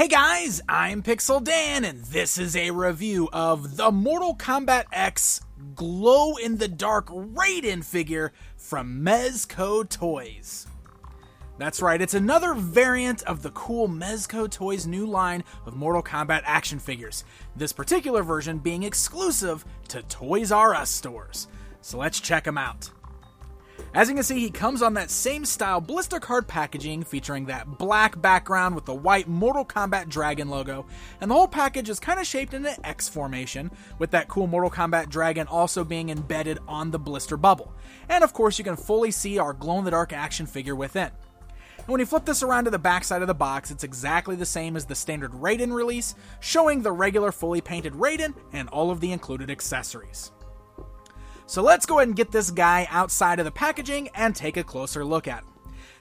Hey guys, I'm Pixel Dan, and this is a review of the Mortal Kombat X glow-in-the-dark Raiden figure from Mezco Toyz. That's right, it's another variant of the cool Mezco Toyz new line of Mortal Kombat action figures, this particular version being exclusive to Toys R Us stores. So let's check them out. As you can see, he comes on that same style blister card packaging featuring that black background with the white Mortal Kombat Dragon logo, and the whole package is kind of shaped in an X formation, with that cool Mortal Kombat Dragon also being embedded on the blister bubble. And of course, you can fully see our glow-in-the-dark action figure within. And when you flip this around to the back side of the box, it's exactly the same as the standard Raiden release, showing the regular fully painted Raiden and all of the included accessories. So let's go ahead and get this guy outside of the packaging and take a closer look at him.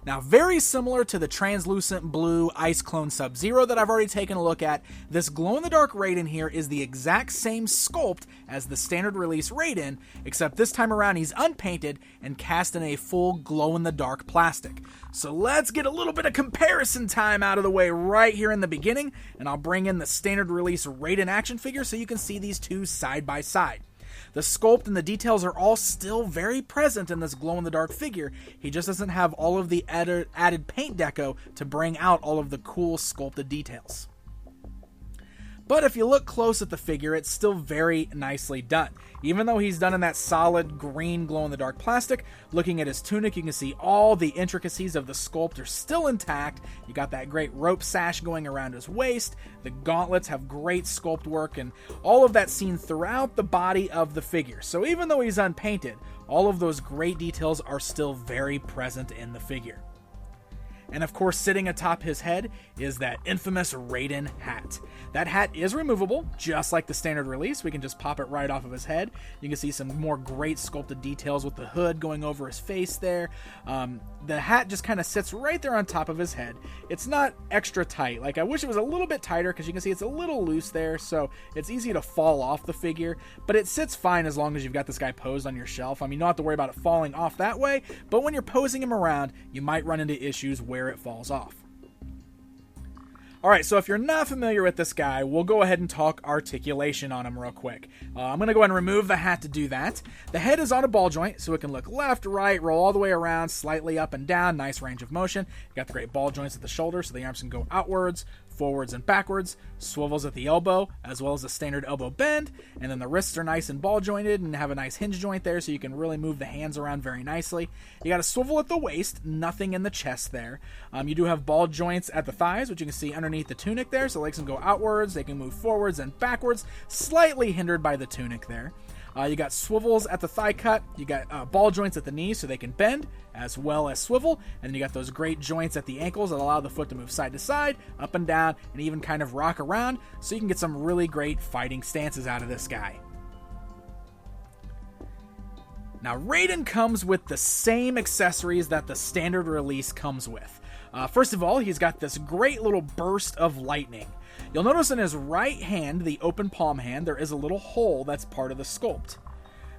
Now, very similar to the translucent blue Ice Clone Sub-Zero that I've already taken a look at, this glow-in-the-dark Raiden here is the exact same sculpt as the standard release Raiden, except this time around he's unpainted and cast in a full glow-in-the-dark plastic. So let's get a little bit of comparison time out of the way right here in the beginning, and I'll bring in the standard release Raiden action figure so you can see these two side by side. The sculpt and the details are all still very present in this glow-in-the-dark figure. He just doesn't have all of the added paint deco to bring out all of the cool sculpted details. But if you look close at the figure, it's still very nicely done. Even though he's done in that solid green glow-in-the-dark plastic, looking at his tunic, you can see all the intricacies of the sculpt are still intact. You got that great rope sash going around his waist. The gauntlets have great sculpt work, and all of that seen throughout the body of the figure. So even though he's unpainted, all of those great details are still very present in the figure. And of course, sitting atop his head is that infamous Raiden hat. That hat is removable, just like the standard release. We can just pop it right off of his head. You can see some more great sculpted details with the hood going over his face there. The hat just kind of sits right there on top of his head. It's not extra tight. Like, I wish it was a little bit tighter, because you can see it's a little loose there, so it's easy to fall off the figure. But it sits fine as long as you've got this guy posed on your shelf. I mean, you don't have to worry about it falling off that way, but when you're posing him around, you might run into issues where it falls off. Alright, so if you're not familiar with this guy, we'll go ahead and talk articulation on him real quick. I'm going to go ahead and remove the hat to do that. The head is on a ball joint, so it can look left, right, roll all the way around, slightly up and down, nice range of motion. You got the great ball joints at the shoulder, so the arms can go outwards, forwards, and backwards, swivels at the elbow, as well as a standard elbow bend, and then the wrists are nice and ball jointed and have a nice hinge joint there, so you can really move the hands around very nicely. You got a swivel at the waist, nothing in the chest there. You do have ball joints at the thighs, which you can see underneath the tunic there, so legs can go outwards, they can move forwards and backwards, slightly hindered by the tunic there. You got swivels at the thigh cut, you got ball joints at the knees so they can bend, as well as swivel, and then you got those great joints at the ankles that allow the foot to move side to side, up and down, and even kind of rock around, so you can get some really great fighting stances out of this guy. Now, Raiden comes with the same accessories that the standard release comes with. First of all, he's got this great little burst of lightning. You'll notice in his right hand, the open palm hand, there is a little hole that's part of the sculpt.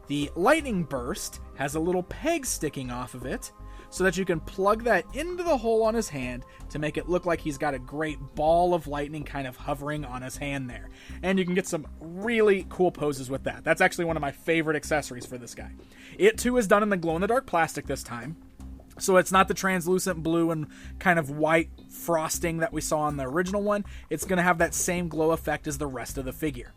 The lightning burst has a little peg sticking off of it, so that you can plug that into the hole on his hand to make it look like he's got a great ball of lightning kind of hovering on his hand there. And you can get some really cool poses with that. That's actually one of my favorite accessories for this guy. It too is done in the glow-in-the-dark plastic this time. So it's not the translucent blue and kind of white frosting that we saw on the original one. It's going to have that same glow effect as the rest of the figure.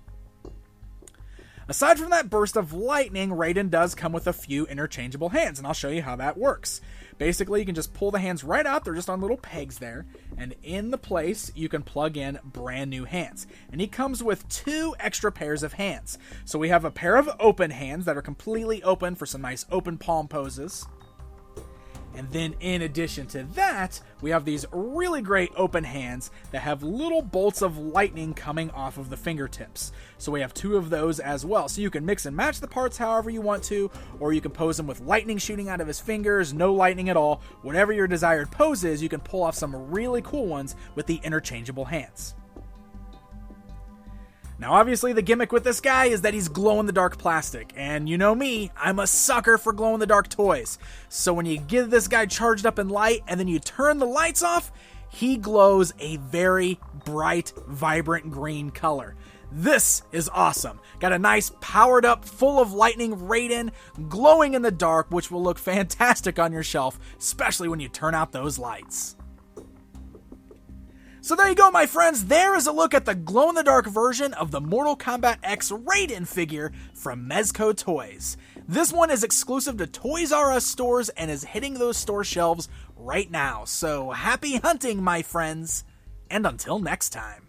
Aside from that burst of lightning, Raiden does come with a few interchangeable hands, and I'll show you how that works. Basically, you can just pull the hands right out. They're just on little pegs there, and in the place, you can plug in brand new hands. And he comes with 2 extra pairs of hands. So we have a pair of open hands that are completely open for some nice open palm poses. And then in addition to that, we have these really great open hands that have little bolts of lightning coming off of the fingertips. So we have 2 of those as well. So you can mix and match the parts however you want to, or you can pose him with lightning shooting out of his fingers, no lightning at all. Whatever your desired pose is, you can pull off some really cool ones with the interchangeable hands. Now, obviously, the gimmick with this guy is that he's glow-in-the-dark plastic, and you know me, I'm a sucker for glow-in-the-dark toys. So when you get this guy charged up in light, and then you turn the lights off, he glows a very bright, vibrant green color. This is awesome. Got a nice powered up, full of lightning Raiden glowing in the dark, which will look fantastic on your shelf, especially when you turn out those lights. So there you go, my friends. There is a look at the glow-in-the-dark version of the Mortal Kombat X Raiden figure from Mezco Toyz. This one is exclusive to Toys R Us stores and is hitting those store shelves right now. So happy hunting, my friends, and until next time.